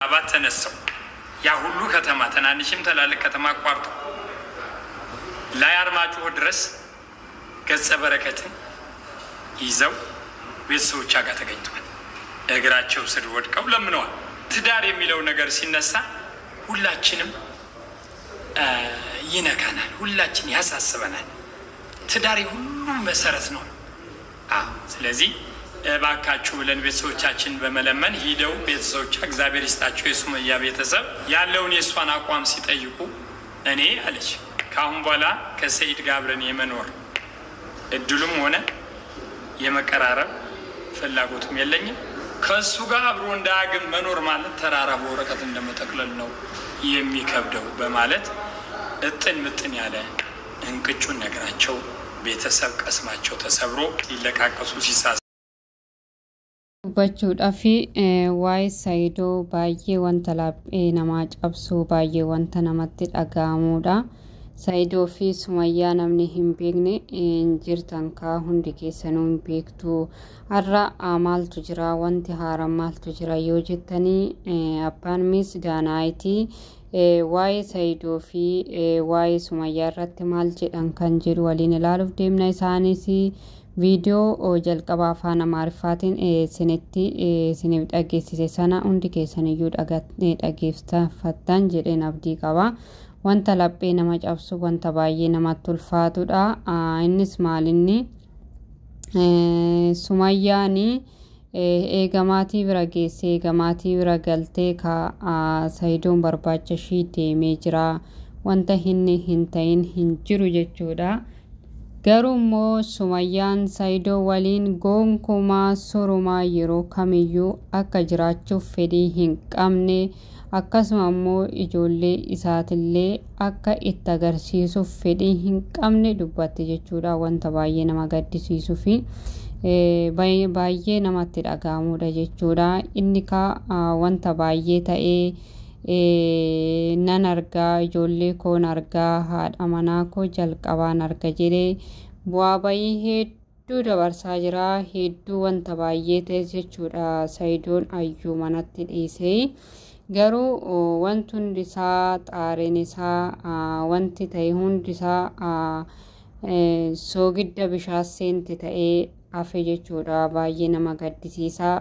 አባት ተነስተው ያ ሁሉ ከተማ ተናንሽም ተላልቅ ከተማ አቋርጦ ላይ አርማጭሆ ድረስ ገጸ በረከትን ይዘው ቤተሰቦቿ ጋር ተገኝተዋል። እግራቸው ስር ወድቀው ለምነዋል። ትዳር የሚለው ነገር ሲነሳ ሁላችንም ይነካናል፣ ሁላችን ያሳስበናል። ትዳር ሁሉ መሰረት ነው። ስለዚህ እባካችሁ ብለን ቤተሰቦቻችን በመለመን ሄደው ቤተሰቦቿ እግዚአብሔር ይስጣቸው የሱመያ ቤተሰብ ያለውን የሷን አቋም ሲጠይቁ እኔ አለች ካሁን በኋላ ከሰይድ ጋር አብረን የመኖር እድሉም ሆነ የመቀራረብ ፍላጎቱም የለኝም። ከሱ ጋር አብሮ እንዳያግም መኖር ማለት ተራራ በወረቀት እንደመጠቅለል ነው የሚከብደው በማለት እጥን ምጥን ያለ እንቅጩን ነገራቸው። ቤተሰብ ቀስማቸው ተሰብሮ ይለቃቀሱ ሲሳሳ bachuudhafi waa'ee Saayidoo baay'ee wanta laphee namaa cabsu baay'ee wanta namatti dhaga'amudha. Saayidoo fi Sumayyaa namni hin beekne jirtan ka hundi keessanuu hin beektu. Har'a maaltu jira wanti haaraan maaltu jira yoo jettanii abbaan Miss Daanaayiti waa'ee Saayidoo fi waa'ee Sumayyaa irratti maal jedhan kan jedhu waliin ilaaluuf deemna. Isaanis video jalqaba afaan Amaariffaatiin sinitti sinif dhageessise sana hundi keessaniyyuu dhageeffattan jedheen abdii qaba. Wanta laphee nama cabsu wanta baay'ee namatti ulfaatudha. Innis maalinni Sumayyaani eegamaatii bira geesse eegamaatii bira galtee ka Saayidoon barbaacha ishii deemee jira. Wanta hin ta'in hin jiru jechuudha. Garummoo Sumayyaan Saayidoo waliin gonkumaa sorumaa yeroo kamiyyuu akka jiraachuuf fedhii hin qabne akkasuma immoo ijoollee isaatillee akka itti agarsiisuuf fedhii hin qabne dubbatti jechuudha. Wanta baay'ee nama gaddisiisuu fi baay'ee namatti dhaga'amudha jechuudha. Inni ka wanta baay'ee ta'ee nan argaa ijoollee koon argaa haadha manaa koo jalqabaan arga jedhee bu'aa bayii hedduu dabarsaa jira. Hedduu wanta baay'ee ta'e jechuudha. Saayidoon ayyuu manatti dhiisee garuu wanti hundi isaa xaareen isaa wanti ta'e hundi isaa soogidda bishaan seente ta'ee hafe jechuudha. Baay'ee nama gaddisiisa.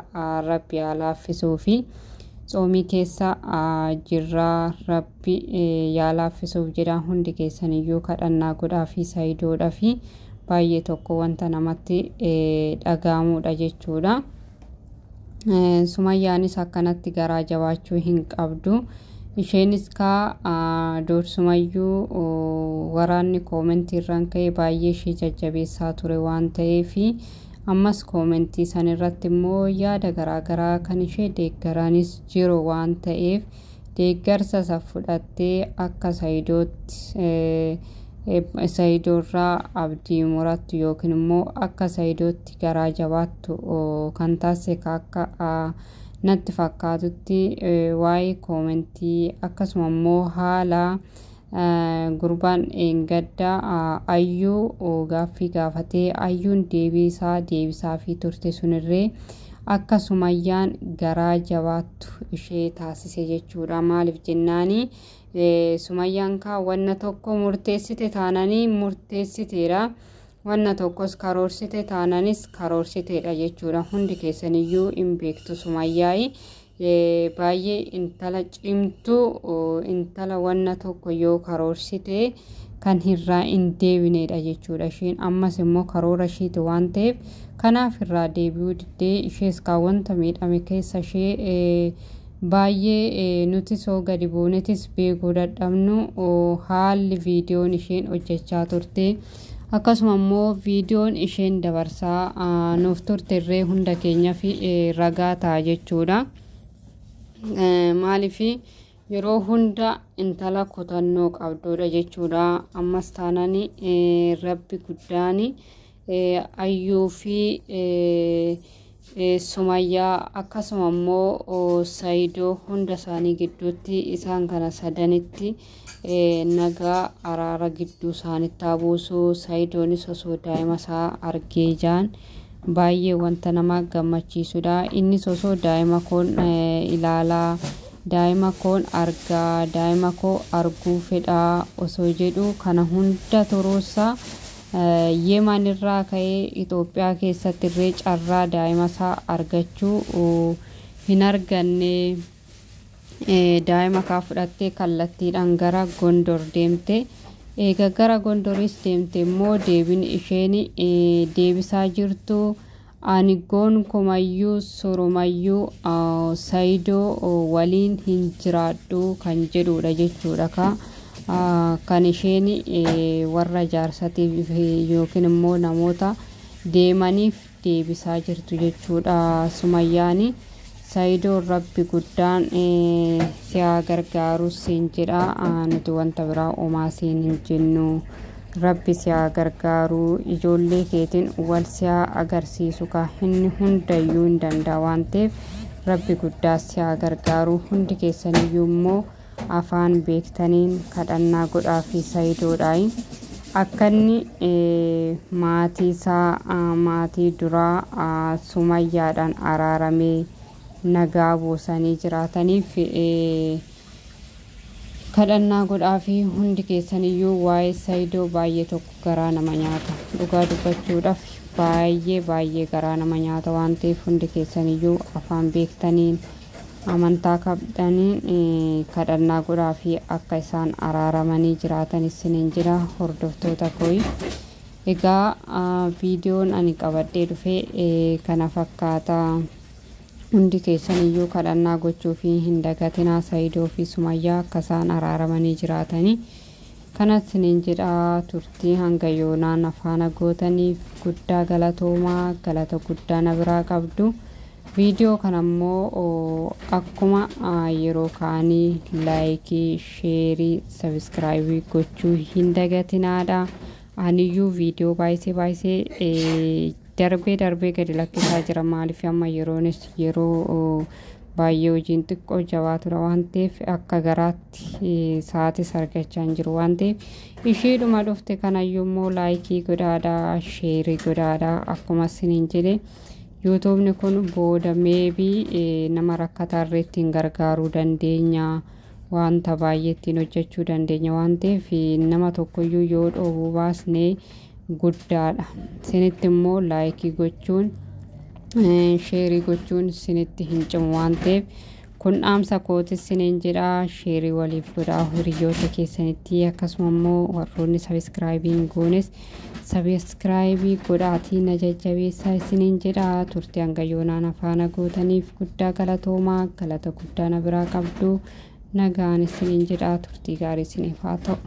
Rabbi haa laaffisuu fi Soomii keessa jirra Rabbi yaa laaffisuuf jedha. Hundi keessaniyyuu kadhannaa godhaa fi Saayidoodhaa fi baay'ee tokko wanta namatti dhaga'amudha jechuudha. Sumayyaanis akkanatti garaa jabaachuu hin qabdu. Isheenis ka Sumayyuu waraanni koomentii irraan ka'ee baay'ee ishee jajjabeessaa ture waan ta'eef ammas koomentii san irratti immoo yaada garaagaraa kan ishee deeggaranis jiru waan ta'eef deeggarsa isa fudhattee akka Saayidoorraa abdii murattu yookiin immoo akka Saayidootti garaa jabaattu kan taasise akka natti fakkaatutti waa'ee koomentii akkasuma immoo haala gurbaan engadda ayyuu gaaffii gaafatee ayyuun deebisaa fi turte sunirree akka Sumayyaan garaa jabaattu ishee taasise jechuudha. Maaliif jennaani Sumayyaan ka wanna tokko murteessite taananii murteessiteera, wanna tokkos karoorsite taananis karoorsiteedha jechuudha. Hundi keessaniyyuu hin beektu Sumayyaayi baay'ee intala cimtuu intala wanna tokko yoo karoorsite kan hirraa hin deebinedha jechuudha. Isheen ammas immoo karoora isheeti waan ta'eef kanaaf irraa deebi'uu diddee ishees wanta miidhame keessa ishee baay'ee nuti soo gadi buunetis beekuu dadhabnu haalli viidiyoon isheen hojjechaa turte akkasuma immoo viidiyoon isheen dabarsaa nuuf turterree hunda keenyaaf ragaa ta'a jechuudha. Maaliif yeroo hunda intala kutannoo qabduudha jechuudha. Ammas taananii Rabbi guddaani ayyuu fi Sumayyaa akkasuma immoo Saayidoo hunda isaanii gidduutti isaan kana sadanitti nagaa araara gidduu isaanitti buusu. Saayidoonis osoo daa'ima isaa argee jaan baay'ee wanta nama gammachiisudha. Inni osoo daa'ima kun ilaalaa daa'ima koon argaa daa'ima koo arguu fedhaa osoo jedhu kana hunda turuusaa Yemen irraa ka'ee Itoophiyaa keessatti irree carraa daa'ima isaa argachuu hin arganne daa'ima kaa fudhattee kallattiidhaan gara Gondor deemte eega gara Gondoris deemte immoo deebin isheen deebisaa jirtu ani gonkumayyuu sorumayyuu Saayidoo waliin hin jiraadhu kan jedhudha jechuudha kan isheen warra jaarsatiif yookiin immoo namoota deemaniif deebisaa jirtu jechuudha Sumayyaani Saayidoo rabbi guddaan siyaa gargaaru siin jedha nuti wanta biraa omaa siin hin jennu rabbi siyaa gargaaru ijoollee keetiin wal siyaa agarsiisu ka inni hundayyuu hin danda'a waan ta'eef rabbi guddaa siyaa gargaaru hundi keessaniyyuu immoo afaan beektaniin kadhannaa godhaa fi Saayidoodhaan akka inni maatii isaa maatii duraa Sumayyaadhaan araaramee nagaa buusanii jiraataniif kadhannaa godhaa fi hundi keessaniyyuu waa'ee Saayidoo baay'ee tokko garaa nama nyaata dhugaa dubbachuudhaaf baay'ee garaa nama nyaata waan ta'eef hundi keessaniyyuu afaan beektaniin amantaa qabdaniin kadhannaa godhaa fi akka isaan araaramanii jiraatan isiniin jira hordoftoota koo egaa viidiyoon ani qabadhee dhufee kana fakkaata hundi keessaniyyuu kadhannaa gochuu fi hin dagatinaa Saayidoo fi Sumayyaa akka isaan araaramanii jiraatanii kanas isiniin jedha turtii hanga yoonaan afaana gootaniif guddaa galatoomaa galata guddaa na biraa qabdu viidiyoo kanammoo akkuma yeroo kaanii laayikii sheerii sabiskiraayibii gochuu hin dagatinaadha aniyyuu viidiyoo baay'ee darbee gadi lakkisaa jira maaliif amma yeroonis yeroo baay'ee hojiin xiqqoo jabaa tura waan ta'eef akka garaatti sa'aatis argachaa hin jiru waan ta'eef ishiidhuma dhufte kanayyuu immoo laayikii godhaadhaa sheerii godhaadhaa akkuma isiniin jedhe yuutuubni kun booda meebii nama rakkataa irratti gargaaruu dandeenya wanta baay'ee ittiin hojjechuu dandeenya waan ta'eef nama tokkoyyuu yoo dhoobuu baasnee guddaadha sinitti immoo laayikii gochuun sheerii gochuun sinitti hin cimu waan ta'eef kun dhaamsa kootis siniin jedha sheerii waliif godhaa hiriyoota keessanitti akkasuma immoo warroonni sabiskiraayibii hin goones sabiskiraayibii godhaatii na jajjabeessaa isiniin jedha turtii hanga yoonaan afaana gootaniif guddaa galatoomaa galata guddaa na biraa qabdu nagaan isiniin jedha turtii gaarii isiniif haa ta'u